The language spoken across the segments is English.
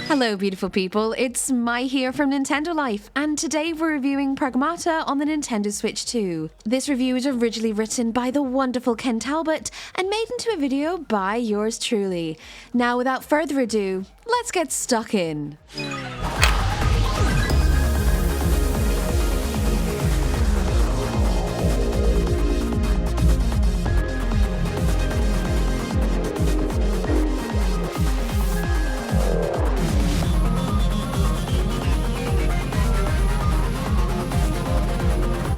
Hello beautiful people, it's Mai here from Nintendo Life, and today we're reviewing Pragmata on the Nintendo Switch 2. This review was originally written by the wonderful Ken Talbot and made into a video by yours truly. Now without further ado, let's get stuck in.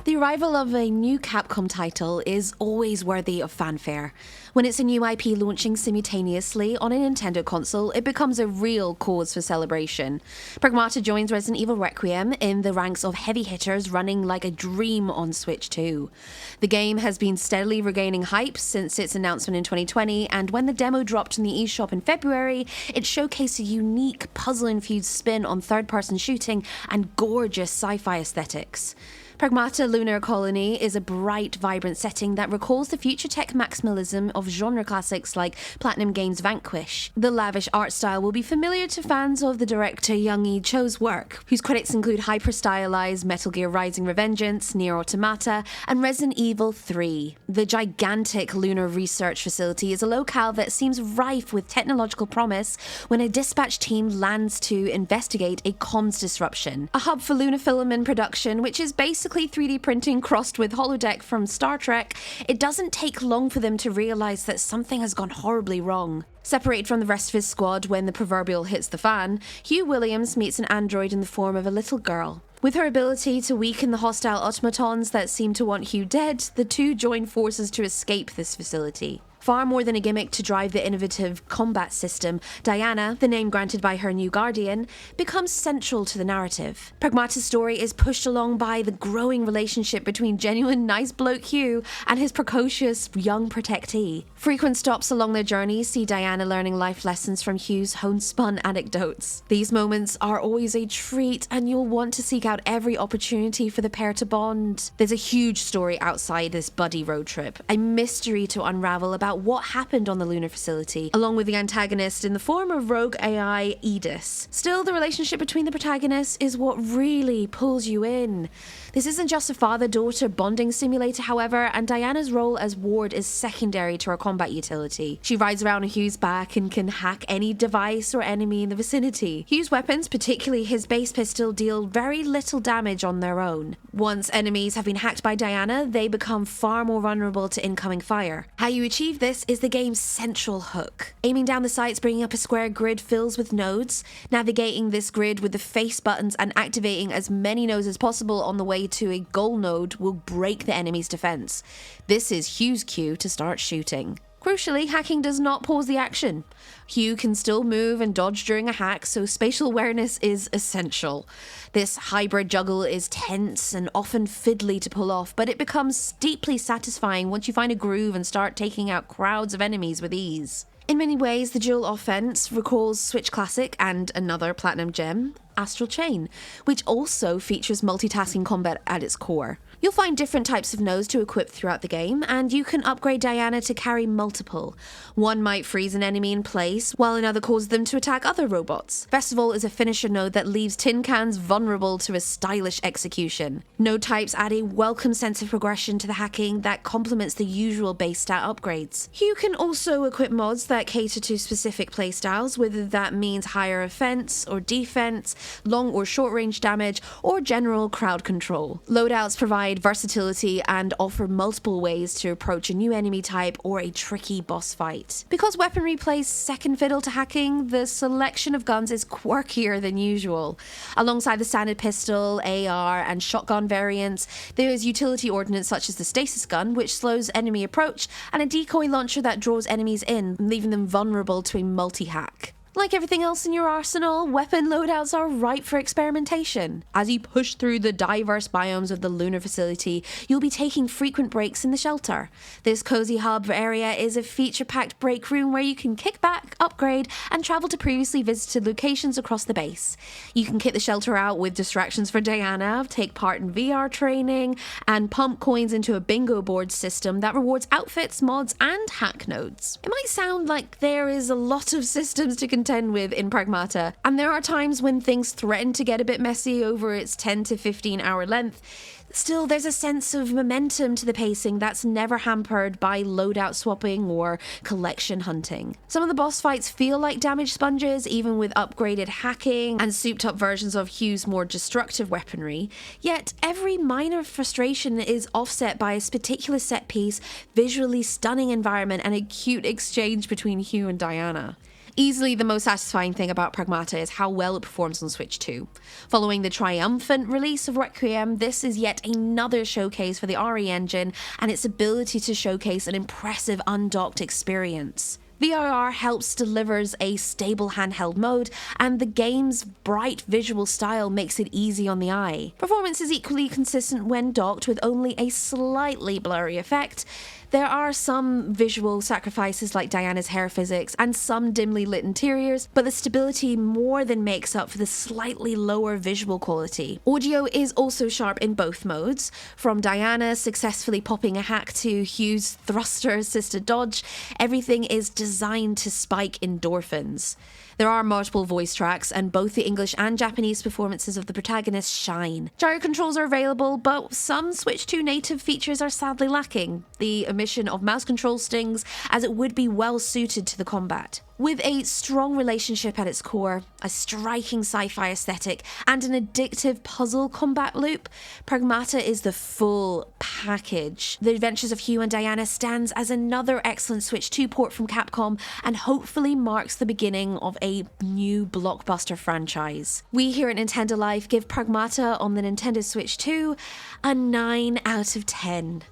The arrival of a new Capcom title is always worthy of fanfare. When it's a new IP launching simultaneously on a Nintendo console, it becomes a real cause for celebration. Pragmata joins Resident Evil Requiem in the ranks of heavy hitters running like a dream on Switch 2. The game has been steadily regaining hype since its announcement in 2020, and when the demo dropped in the eShop in February, it showcased a unique puzzle-infused spin on third-person shooting and gorgeous sci-fi aesthetics. Pragmata Lunar Colony is a bright, vibrant setting that recalls the future tech maximalism of genre classics like Platinum Games' Vanquish. The lavish art style will be familiar to fans of the director Young-E Cho's work, whose credits include hyper-stylized Metal Gear Rising: Revengeance, Nier Automata, and Resident Evil 3. The gigantic lunar research facility is a locale that seems rife with technological promise when a dispatch team lands to investigate a comms disruption. A hub for lunar film and production, which is basically 3D printing crossed with holodeck from Star Trek, it doesn't take long for them to realize that something has gone horribly wrong. Separated from the rest of his squad when the proverbial hits the fan, Hugh Williams meets an android in the form of a little girl. With her ability to weaken the hostile automatons that seem to want Hugh dead, the two join forces to escape this facility. Far more than a gimmick to drive the innovative combat system, Diana, the name granted by her new guardian, becomes central to the narrative. Pragmata's story is pushed along by the growing relationship between genuine nice bloke Hugh and his precocious young protectee. Frequent stops along their journey see Diana learning life lessons from Hugh's homespun anecdotes. These moments are always a treat, and you'll want to seek out every opportunity for the pair to bond. There's a huge story outside this buddy road trip, a mystery to unravel about what happened on the lunar facility, along with the antagonist in the form of rogue AI Edis. Still, the relationship between the protagonists is what really pulls you in. This isn't just a father-daughter bonding simulator, however, and Diana's role as ward is secondary to her combat utility. She rides around on Hugh's back and can hack any device or enemy in the vicinity. Hugh's weapons, particularly his base pistol, deal very little damage on their own. Once enemies have been hacked by Diana, they become far more vulnerable to incoming fire. How you achieve this is the game's central hook. Aiming down the sights, bringing up a square grid filled with nodes, navigating this grid with the face buttons and activating as many nodes as possible on the way to a goal node will break the enemy's defense. This is Hugh's cue to start shooting. Crucially, hacking does not pause the action. Hugh can still move and dodge during a hack, so spatial awareness is essential. This hybrid juggle is tense and often fiddly to pull off, but it becomes deeply satisfying once you find a groove and start taking out crowds of enemies with ease. In many ways, the dual offense recalls Switch Classic and another Platinum Gem, Astral Chain, which also features multitasking combat at its core. You'll find different types of nodes to equip throughout the game, and you can upgrade Diana to carry multiple. One might freeze an enemy in place, while another causes them to attack other robots. Festival is a finisher node that leaves tin cans vulnerable to a stylish execution. Node types add a welcome sense of progression to the hacking that complements the usual base stat upgrades. You can also equip mods that cater to specific playstyles, whether that means higher offense or defense, long or short range damage, or general crowd control. Loadouts provide versatility and offer multiple ways to approach a new enemy type or a tricky boss fight. Because weaponry plays second fiddle to hacking, the selection of guns is quirkier than usual. Alongside the standard pistol, AR, and shotgun variants, there is utility ordnance such as the stasis gun, which slows enemy approach, and a decoy launcher that draws enemies in, leaving them vulnerable to a multi-hack. Like everything else in your arsenal, weapon loadouts are ripe for experimentation. As you push through the diverse biomes of the lunar facility, you'll be taking frequent breaks in the shelter. This cozy hub area is a feature-packed break room where you can kick back, upgrade, and travel to previously visited locations across the base. You can kit the shelter out with distractions for Diana, take part in VR training, and pump coins into a bingo board system that rewards outfits, mods, and hack nodes. It might sound like there is a lot of systems to contend contend with in Pragmata, and there are times when things threaten to get a bit messy over its 10 to 15 hour length. Still, there's a sense of momentum to the pacing that's never hampered by loadout swapping or collection hunting. Some of the boss fights feel like damage sponges, even with upgraded hacking and souped up versions of Hugh's more destructive weaponry, yet every minor frustration is offset by a spectacular set piece, visually stunning environment, and a cute exchange between Hugh and Diana. Easily the most satisfying thing about Pragmata is how well it performs on Switch 2. Following the triumphant release of Requiem, this is yet another showcase for the RE engine and its ability to showcase an impressive undocked experience. VRR helps delivers a stable handheld mode, and the game's bright visual style makes it easy on the eye. Performance is equally consistent when docked, with only a slightly blurry effect. There are some visual sacrifices like Diana's hair physics and some dimly lit interiors, but the stability more than makes up for the slightly lower visual quality. Audio is also sharp in both modes, from Diana successfully popping a hack to Hugh's thruster-assisted dodge. Everything is designed to spike endorphins. There are multiple voice tracks, and both the English and Japanese performances of the protagonists shine. Gyro controls are available, but some Switch 2 native features are sadly lacking. The omission of mouse control stings, as it would be well suited to the combat. With a strong relationship at its core, a striking sci-fi aesthetic, and an addictive puzzle combat loop, Pragmata is the full package. The Adventures of Hugh and Diana stands as another excellent Switch 2 port from Capcom, and hopefully marks the beginning of a new blockbuster franchise. We here at Nintendo Life give Pragmata on the Nintendo Switch 2 a 9 out of 10.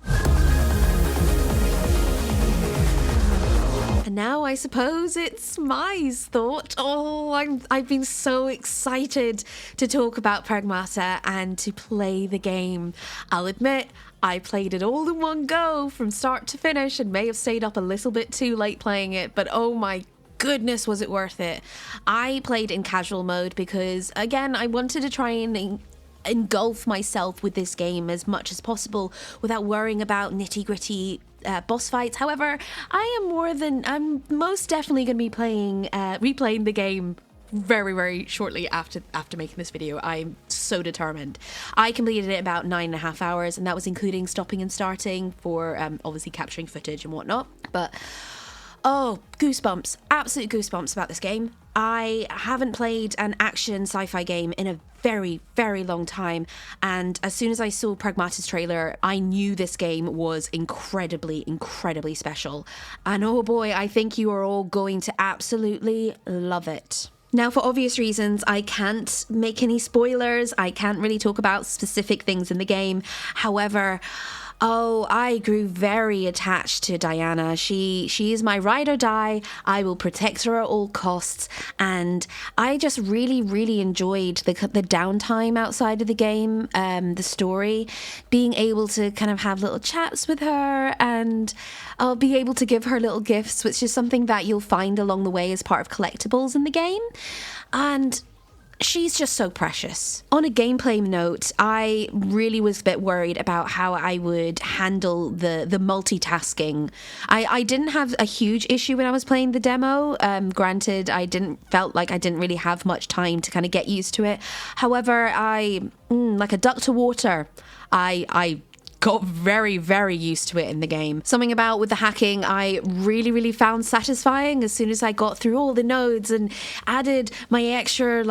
And now I suppose it's Mai's thought. I've been so excited to talk about Pragmata and to play the game. I'll admit, I played it all in one go from start to finish and may have stayed up a little bit too late playing it, but oh my goodness, was it worth it. I played in casual mode because, again, I wanted to try and engulf myself with this game as much as possible without worrying about nitty-gritty boss fights. However, I'm most definitely going to be replaying the game very, very shortly after making this video. I'm so determined. I completed it in about 9.5 hours, and that was including stopping and starting for obviously capturing footage and whatnot. But oh, goosebumps, absolute goosebumps about this game. I haven't played an action sci-fi game in a very, very long time, and as soon as I saw Pragmata's trailer, I knew this game was incredibly, incredibly special. And oh boy, I think you are all going to absolutely love it. Now, for obvious reasons, I can't make any spoilers. I can't really talk about specific things in the game. However, I grew very attached to Diana. She is my ride or die. I will protect her at all costs. And I just really, really enjoyed the downtime outside of the game, the story, being able to kind of have little chats with her, and I'll be able to give her little gifts, which is something that you'll find along the way as part of collectibles in the game. And she's just so precious. On a gameplay note, I really was a bit worried about how I would handle the multitasking. I didn't have a huge issue when I was playing the demo. Granted, felt like I didn't really have much time to kind of get used to it. However, like a duck to water, I got very, very used to it in the game. Something about with the hacking I really, really found satisfying as soon as I got through all the nodes and added my extra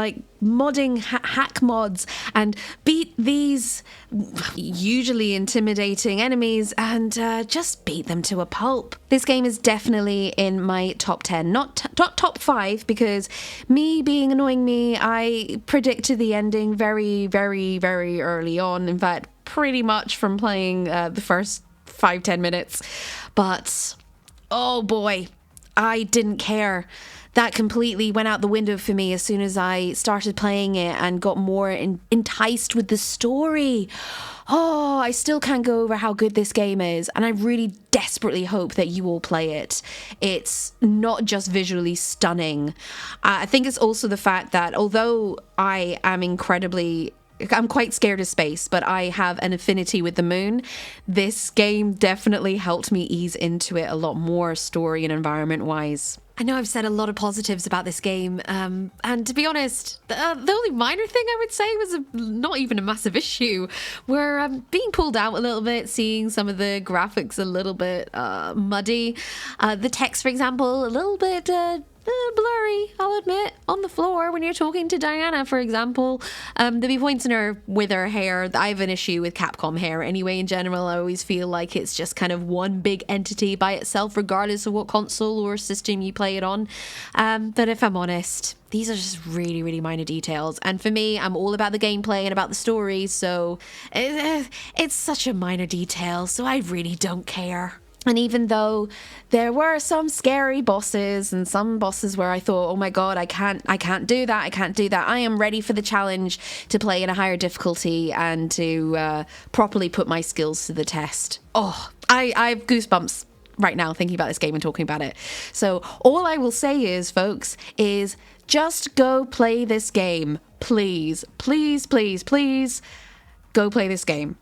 modding hack mods and beat these usually intimidating enemies and just beat them to a pulp. This game is definitely in my top 10, not top 5, because me being annoying me, I predicted the ending very, very, very early on. In fact, pretty much from playing the first 5-10 minutes, but oh boy, I didn't care. That completely went out the window for me as soon as I started playing it and got more enticed with the story. Oh, I still can't go over how good this game is, and I really desperately hope that you all play it. It's not just visually stunning. I think it's also the fact that although I'm quite scared of space, but I have an affinity with the moon. This game definitely helped me ease into it a lot more story and environment wise. I know I've said a lot of positives about this game, and to be honest, the only minor thing I would say was not even a massive issue. We're being pulled out a little bit, seeing some of the graphics a little bit muddy. The text, for example, a little bit blurry, I'll admit, on the floor when you're talking to Diana, for example. There'll be points in her with her hair. I have an issue with Capcom hair anyway. In general, I always feel like it's just kind of one big entity by itself, regardless of what console or system you play it on. But if I'm honest, these are just really, really minor details. And for me, I'm all about the gameplay and about the story, so it's such a minor detail, so I really don't care. And even though there were some scary bosses and some bosses where I thought, oh my God, I can't do that. I am ready for the challenge to play in a higher difficulty and to properly put my skills to the test. Oh, I have goosebumps right now thinking about this game and talking about it. So all I will say is, folks, is just go play this game. Please, please, please, please, go play this game.